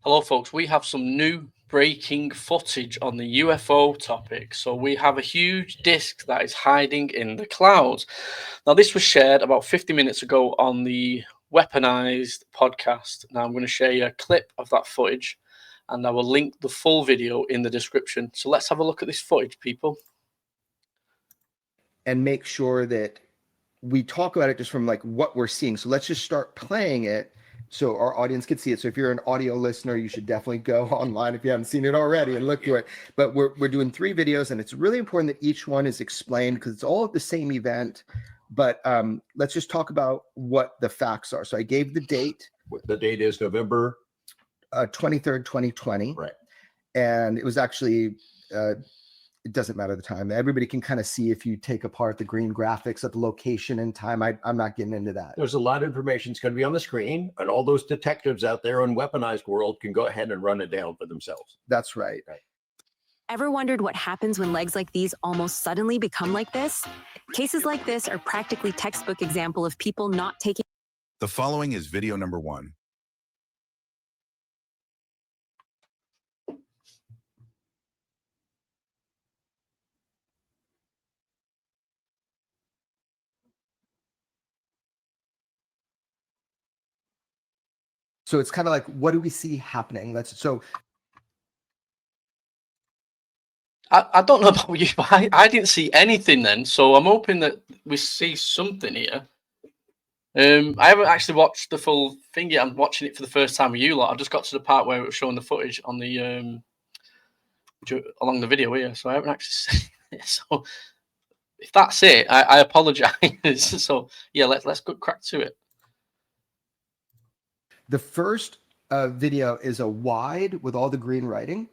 Hello, folks. We have some new breaking footage on the UFO topic. So we have a huge disc that is hiding in the clouds. Now, this was shared about 50 minutes ago on the Weaponized podcast. Now, I'm going to share you a clip of that footage, and I will link the full video in the description. So let's have a look at this footage, people. And make sure that we talk about it just from like what we're seeing. So let's just start playing it so our audience can see it. So if you're an audio listener, you should definitely go online if you haven't seen it already and look through it. But we're doing 3 videos, and it's really important that each one is explained because it's all at the same event. But let's just talk about what the facts are. So I gave the date. The date is November 23rd, 2020. Right. And it was actually it doesn't matter the time. Everybody can kind of see if you take apart the green graphics of the location and time. I'm not getting into that. There's a lot of information that's going to be on the screen, and all those detectives out there in Weaponized world can go ahead and run it down for themselves. That's right. Ever wondered what happens when legs like these almost suddenly become like this? Cases like this are practically textbook example of people not taking. The following is video number 1. So it's kind of like, what do we see happening? I don't know about you, but I didn't see anything then. So I'm hoping that we see something here. I haven't actually watched the full thing yet. I'm watching it for the first time with you lot. I just got to the part where it was showing the footage on the along the video here, so I haven't actually seen it. So if that's it, I apologize. So yeah, let's go crack to it. The first video is a wide with all the green writing,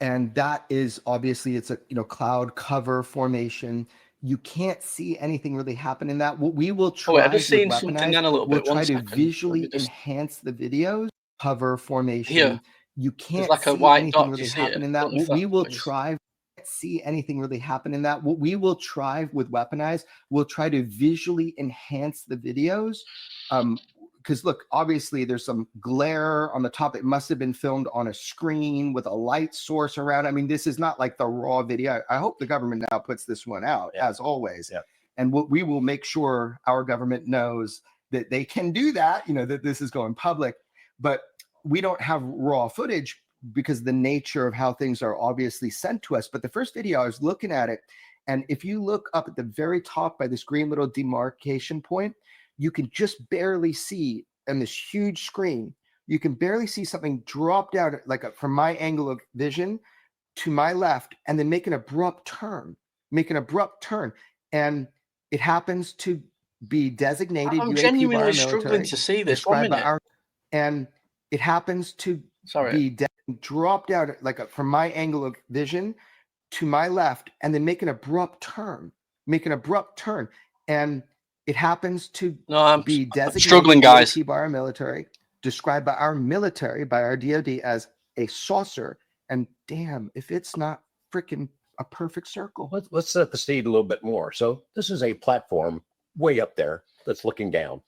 and that is obviously it's a cloud cover formation. You can't see anything really happen in that. What we will try I've just seen something then a little bit. We'll try to visually enhance the videos. Cover formation. Here, you can't like see a white anything dot, really happen in that. What we will try see anything really happen in that. What we will try with Weaponized, we'll try to visually enhance the videos. Because look, obviously there's some glare on the top. It must have been filmed on a screen with a light source around. I mean, this is not like the raw video. I hope the government now puts this one out, as always. Yeah. And we will make sure our government knows that they can do that, that this is going public. But we don't have raw footage because the nature of how things are obviously sent to us. But the first video, I was looking at it, and if you look up at the very top by this green little demarcation point, you can just barely see on this huge screen, you can barely see something drop down from my angle of vision to my left and then make an abrupt turn. And it happens to be designated I'm UAP genuinely struggling to see this. 1 minute. And it happens to be dropped out from my angle of vision to my left and then make an abrupt turn. And it happens to be designated I'm struggling, guys. by our military, described by our military, by our DoD as a saucer. And damn, if it's not freaking a perfect circle. Let's set the stage a little bit more. So this is a platform way up there that's looking down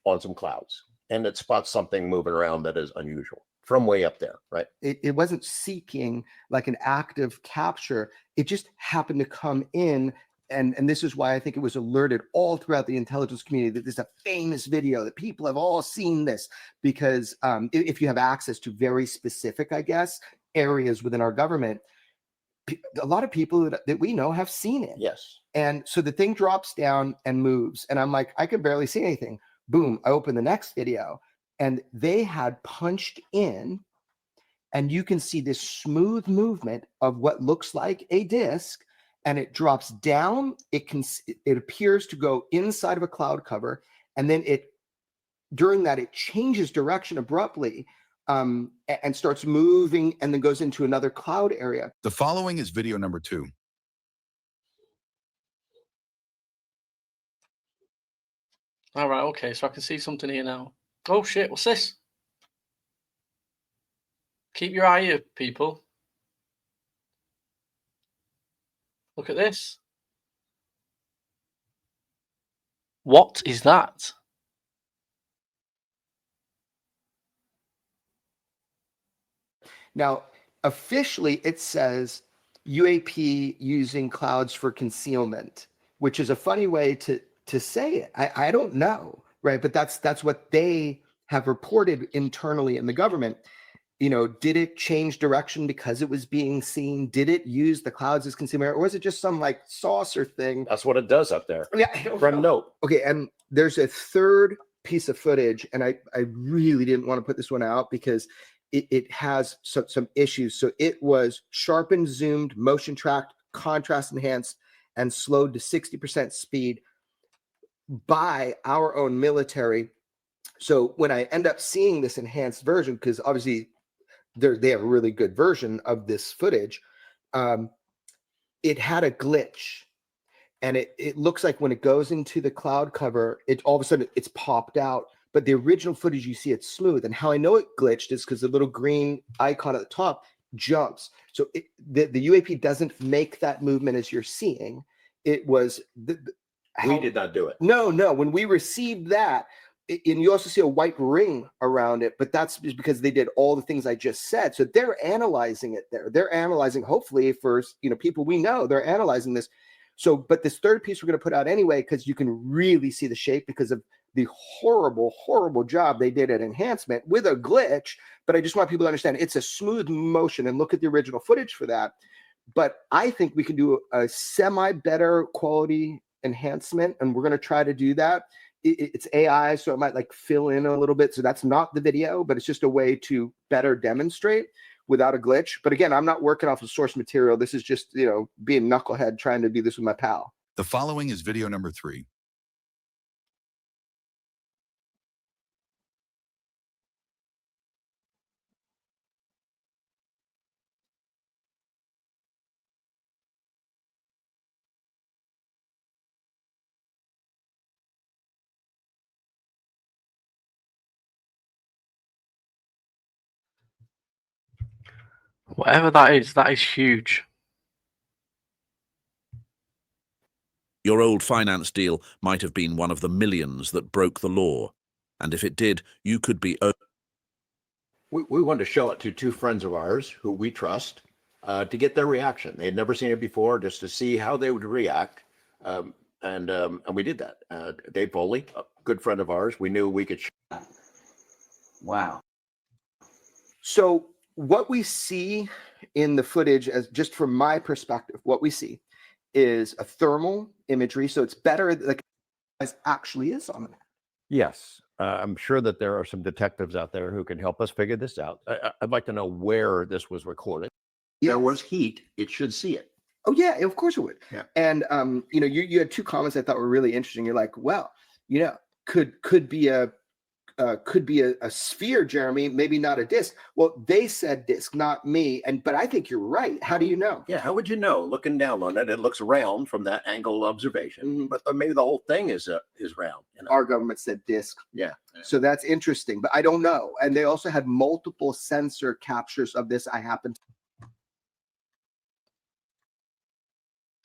on some clouds, and it spots something moving around that is unusual from way up there, right? It wasn't seeking like an active capture. It just happened to come in. And this is why I think it was alerted all throughout the intelligence community that this is a famous video, that people have all seen this, because if you have access to very specific, I guess, areas within our government, a lot of people that we know have seen it. Yes. And so the thing drops down and moves. And I'm like, I can barely see anything. Boom. I open the next video and they had punched in, and you can see this smooth movement of what looks like a disc. And it drops down. It appears to go inside of a cloud cover, and then during that it changes direction abruptly and starts moving, and then goes into another cloud area. The following is video number 2. All right, okay, so I can see something here now. Oh shit, what's this? Keep your eye here, people. Look at this. What is that? Now, officially, it says UAP using clouds for concealment, which is a funny way to say it. I don't know, right? But that's what they have reported internally in the government. Did it change direction because it was being seen? Did it use the clouds as concealment, or was it just some like saucer thing? That's what it does up there. Yeah, I don't From know. note. Okay, and there's a third piece of footage, and I really didn't want to put this one out because it has some issues. So it was sharpened, zoomed, motion tracked, contrast enhanced, and slowed to 60% speed by our own military. So when I end up seeing this enhanced version, because obviously they have a really good version of this footage, it had a glitch. And it looks like when it goes into the cloud cover, it all of a sudden it's popped out. But the original footage, you see it's smooth. And how I know it glitched is because the little green icon at the top jumps. So the UAP doesn't make that movement as you're seeing. It was We did not do it. No. When we received that, and you also see a white ring around it, but that's just because they did all the things I just said. So they're analyzing it there. They're analyzing, hopefully for people we know, they're analyzing this. So, but this third piece we're going to put out anyway, because you can really see the shape because of the horrible, horrible job they did at enhancement with a glitch. But I just want people to understand it's a smooth motion, and look at the original footage for that. But I think we can do a semi better quality enhancement, and we're going to try to do that. It's AI, so it might like fill in a little bit. So that's not the video, but it's just a way to better demonstrate without a glitch. But again, I'm not working off of source material. This is just, being knucklehead trying to do this with my pal. The following is video number 3. Whatever that is huge. Your old finance deal might have been one of the millions that broke the law. And if it did, you could be... We wanted to show it to two friends of ours who we trust to get their reaction. They had never seen it before, just to see how they would react. And we did that. Dave Foley, a good friend of ours, we knew we could show. Wow. So what we see in the footage, as just from my perspective, what we see is a thermal imagery. So it's better like as actually is on the map. Yes. I'm sure that there are some detectives out there who can help us figure this out. I'd like to know where this was recorded. Yes. There was heat. It should see it. Oh yeah, of course it would. Yeah. And you had two comments I thought were really interesting. You're like, well, could be a sphere, Jeremy, maybe not a disc. Well, they said disc, not me. But I think you're right. How do you know? Yeah, how would you know? Looking down on it, it looks round from that angle of observation. Mm-hmm. But maybe the whole thing is round. Our government said disc. Yeah. So that's interesting, but I don't know. And they also had multiple sensor captures of this. I happen to.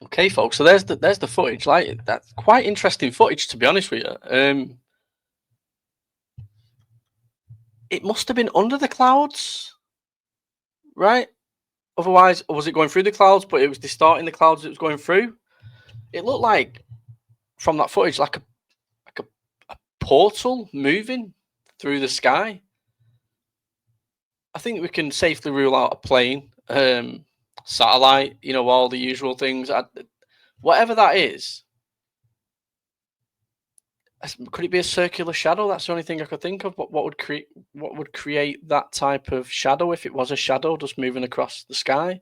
Okay, folks. So there's the footage. Like, that's quite interesting footage, to be honest with you. It must have been under the clouds, right? Otherwise, or was it going through the clouds, but it was distorting the clouds it was going through? It looked like, from that footage, like a portal moving through the sky. I think we can safely rule out a plane, satellite, all the usual things. Whatever that is, could it be a circular shadow? That's the only thing I could think of. What would create that type of shadow if it was a shadow just moving across the sky?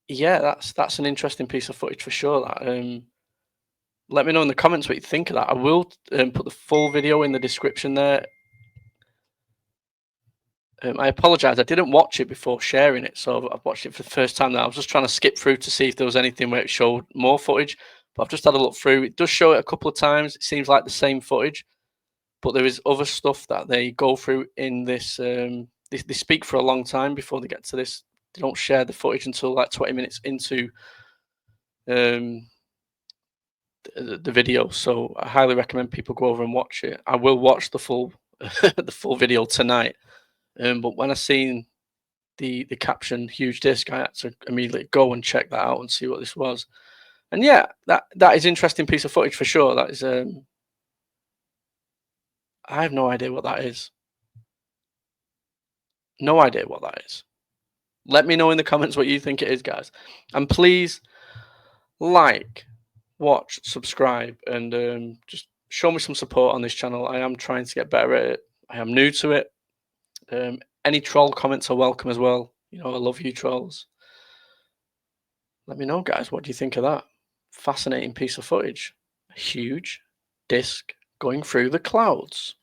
Yeah, that's an interesting piece of footage for sure. That let me know in the comments what you think of that. I will put the full video in the description there. I apologize. I didn't watch it before sharing it, so I've watched it for the first time now. I was just trying to skip through to see if there was anything where it showed more footage, but I've just had a look through. It does show it a couple of times. It seems like the same footage, but there is other stuff that they go through in this. They speak for a long time before they get to this. They don't share the footage until like 20 minutes into the video. So I highly recommend people go over and watch it. I will watch the full the full video tonight. But when I seen the caption "huge disc," I had to immediately go and check that out and see what this was. And yeah, that is interesting piece of footage for sure. That is I have no idea what that is. No idea what that is. Let me know in the comments what you think it is, guys. And please like, watch, subscribe, and just show me some support on this channel. I am trying to get better at it. I am new to it. Any troll comments are welcome as well. You know, I love you trolls. Let me know, guys. What do you think of that? Fascinating piece of footage. A huge disc going through the clouds.